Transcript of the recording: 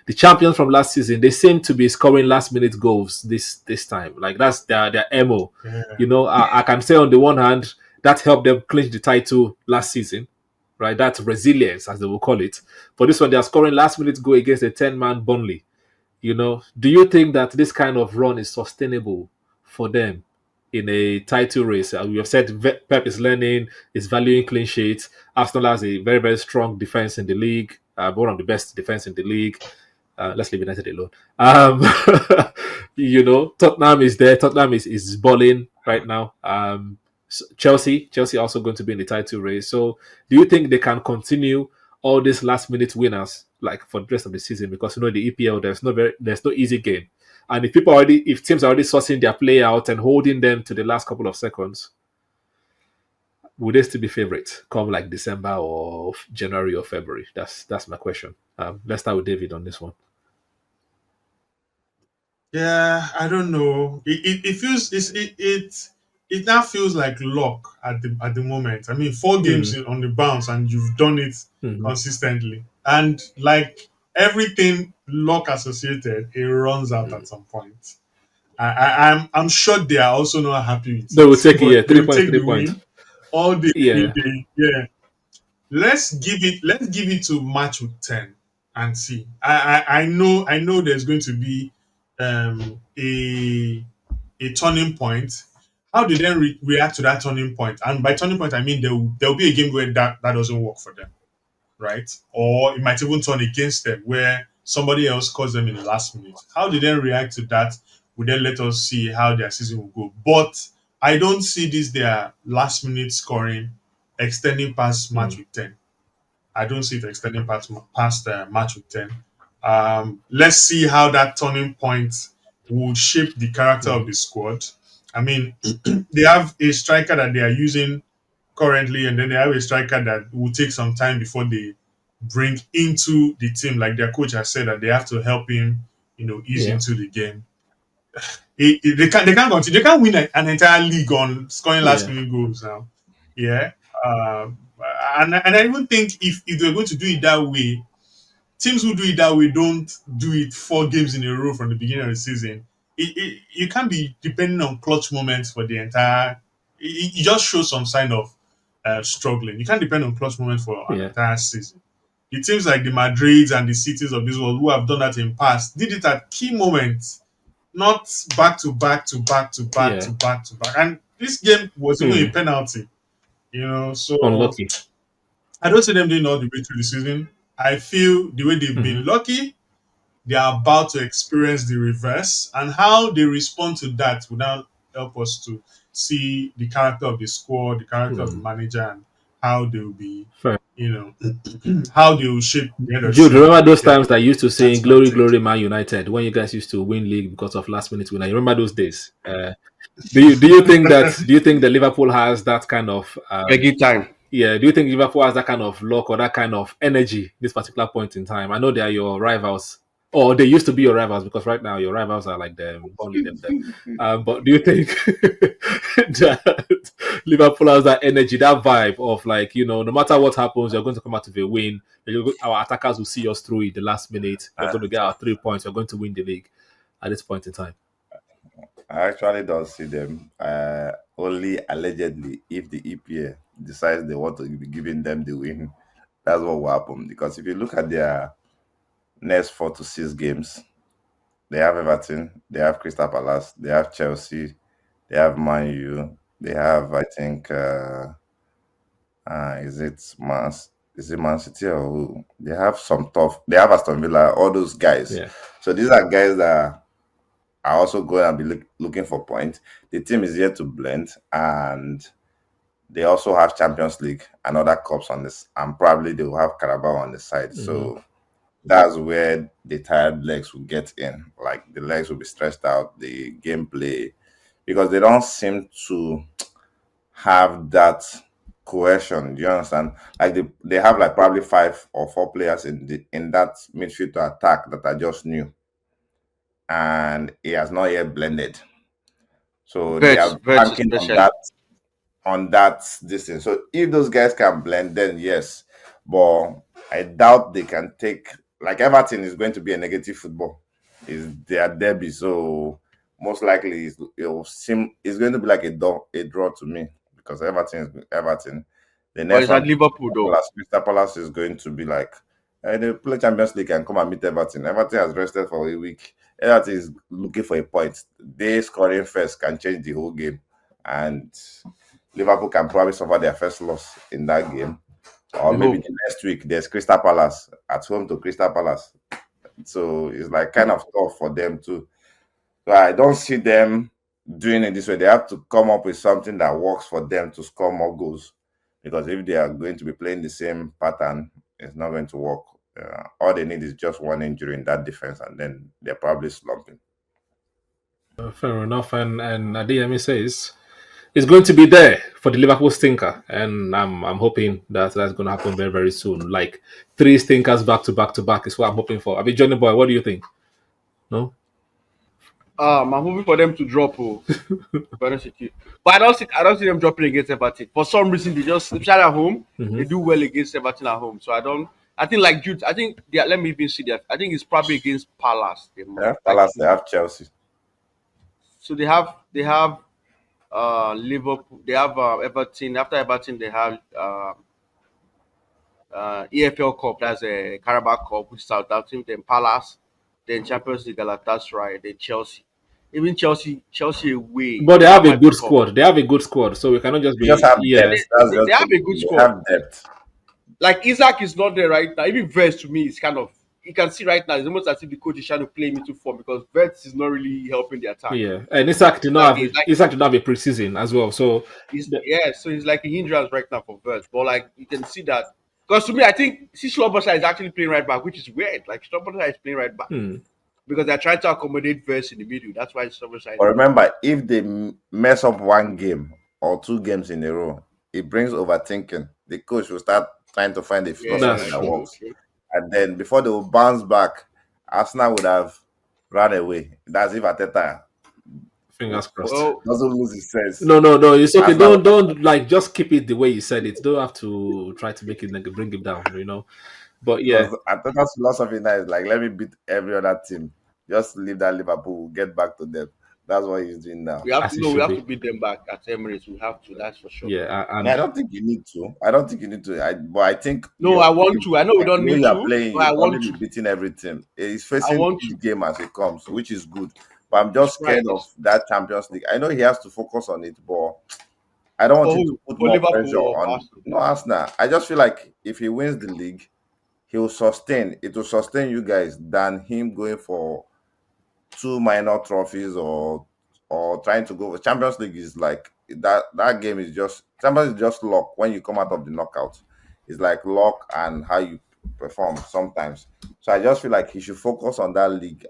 the champions from last season, they seem to be scoring last minute goals this time. Like that's their MO. Yeah. I can say on the one hand that helped them clinch the title last season, right? That's resilience, as they will call it. For this one, they are scoring last minute goal against a 10-man Burnley. Do you think that this kind of run is sustainable for them in a title race? We have said Pep is learning, is valuing clean sheets. Arsenal has a very, very strong defense in the league, one of the best defense in the league. Let's leave United alone. Tottenham is there. Tottenham is balling right now. Chelsea also going to be in the title race. So, do you think they can continue all these last minute winners like for the rest of the season? Because the EPL there's no easy game, and if teams are already sourcing their play out and holding them to the last couple of seconds, would they still be favorites come like December or January or February? That's my question. Let's start with David on this one. Yeah, I don't know. It feels it now feels like luck at the moment. I mean, 4 games on the bounce and you've done it Mhm. consistently, and like everything luck associated, it runs out at some point. I'm sure they are also not happy with They will it, take it, yeah, but they three will points, take the 3 points. win all day, every Yeah. day. Yeah, let's give it to match with 10 and see. I know there's going to be a turning point. How do they react to that turning point? And by turning point, I mean there'll be a game where that doesn't work for them, right? Or it might even turn against them where somebody else calls them in the last minute. How do they react to that? Will then let us see how their season will go. But I don't see this their last minute scoring extending past match with 10. I don't see it extending past match with 10. Let's see how that turning point will shape the character of the squad. I mean, they have a striker that they are using currently, and then they have a striker that will take some time before they bring into the team. Like their coach has said that they have to help him, ease Yeah. into the game. They can't continue. They can't win an entire league on scoring last Yeah. minute goals now. Yeah. Um, and I even think if they're going to do it that way, teams who do it that way don't do it 4 games in a row from the beginning of the season. You can't be depending on clutch moments for the entire. It just shows some sign of struggling. You can't depend on clutch moments for an Yeah. entire season. The teams like the Madrids and the cities of this world who have done that in past did it at key moments, not back to back to back to back Yeah. to back to back. And this game was even a Hmm. penalty. So Unlucky. I don't see them doing all the way through the season. I feel the way they've Hmm. been lucky, they are about to experience the reverse, and how they respond to that will now help us to see the character of the squad, the character of the Hmm. manager, and how they will be, Fair. how they will shape the end of the Jude, season remember for those them. times that you used to sing That's my "Glory, take. Glory, Man United" when you guys used to win league because of last minute winner? You remember those days? Do you think that Liverpool has that kind of Peggy time. yeah? Do you think Liverpool has that kind of luck or that kind of energy this particular point in time? I know they are your rivals, or they used to be your rivals because right now your rivals are like them, only them. But do you think that Liverpool has that energy, that vibe of like no matter what happens, you're going to come out with a win. Our attackers will see us through it the last minute. We're I, going to get our 3 points. We're going to win the league at this point in time. I actually don't see them. Only allegedly, if the EPA decides they want to be giving them the win, that's what will happen. Because if you look at their next 4 to 6 games, they have Everton, they have Crystal Palace, they have Chelsea, they have Man U, they have, I think, is it Man City or who? They have some tough. They have Aston Villa, all those guys. Yeah. So these are guys that are also going to be looking for points. The team is yet to blend, and they also have Champions League and other cups on this, and probably they will have Carabao on the side. Mhm. So that's where the tired legs will get in. Like the legs will be stretched out, the gameplay, because they don't seem to have that cohesion. Do you understand? Like they have like probably 5 or 4 players in that midfield to attack that are just new, and it has not yet blended. So they are Vets banking especially. on that distance. So if those guys can blend, then yes. But I doubt they can take like Everton is going to be a negative football. Is their derby, so most likely it's going to be like a draw to me because Everton is Everton. The But next it's one, at Liverpool though. Crystal Palace is going to be like they play Champions League and come and meet Everton. Everton has rested for a week. Everton is looking for a point. They scoring first can change the whole game, and Liverpool can probably suffer their first loss in that game. Or We maybe hope. the next week there's Crystal Palace at home to Crystal Palace. So it's like kind of tough for them too. So I don't see them doing it this way. They have to come up with something that works for them to score more goals. Because if they are going to be playing the same pattern, it's not going to work. All they need is just one injury in that defense, and then they're probably slumping. Fair enough. And Adeyemi says it's going to be there for the Liverpool stinker, and I'm hoping that that's going to happen very very soon. Like three stinkers back to back to back is what I'm hoping for. I mean, Johnny Boy, what do you think? No. I'm hoping for them to drop. Oh, but I don't see them dropping against Everton. For some reason, they just, especially at home, Mm-hmm. they do well against Everton at home. So I don't. I think like Jude. I think let me even see that. I think it's probably against Palace. They might Yeah, like. Palace, they have Chelsea. So they have Liverpool. They have Everton. After Everton, they have EFL Cup. That's a Carabao Cup, which is Southampton. Then Palace. Then Champions League, Galatasaray. Then Chelsea. Even Chelsea away. But they have That a might be good tough. squad. They have a good squad, so we cannot just They just be have Yeah, yeah. depth. That's they just have the a good thing. They squad. have depth. Like Isaac is not there right now. Even Vets to me is kind of, you can see right now it's almost as if the coach is trying to play him into form because Vets is not really helping the attack. Yeah, and Isaac did It's not like have he's like Isaac did not have a preseason as well. So he's the, yeah, so he's like a hindrance right now for Vets. But like you can see that because to me I think Slobosha is actually playing right back, which is weird. Like Slobosha is playing right back hmm. because they're trying to accommodate Vets in the middle. That's why Slobosha is But in the middle. remember, if they mess up one game or two games in a row, it brings overthinking. The coach will start trying to find a philosophy That's Yeah, that true. true, works. true. And then before they will bounce back, Arsenal would have run away. That's if Ateta Fingers crossed. Well, doesn't lose his sense. No. It's okay. Arsenal, Don't like just keep it the way you said it. Don't have to try to make it like bring it down. But yeah, because Ateta's philosophy now is like, let me beat every other team. Just leave that Liverpool, we'll get back to them. That's what he's doing now. we have as to it no, we should have to be. beat them back at Emirates. We have to, that's for sure. Yeah, No, I and don't think you need to. I don't think you need to. But I think No, I want to. I know we the don't way need you are to, playing, but I you probably want be to. beating every team. He's I facing want each to. game as it comes, which is good. But I'm It's just right. scared of that Champions League. I know he has to focus on it, but I don't want For him to who? put For more Liverpool pressure or for on Arsenal? no Arsenal. I just feel like if he wins the league, he will sustain. It will sustain you guys than him going for two minor trophies or trying to go. Champions League is like that game is just Champions is just luck when you come out of the knockout. It's like luck and how you perform sometimes. So I just feel like he should focus on that league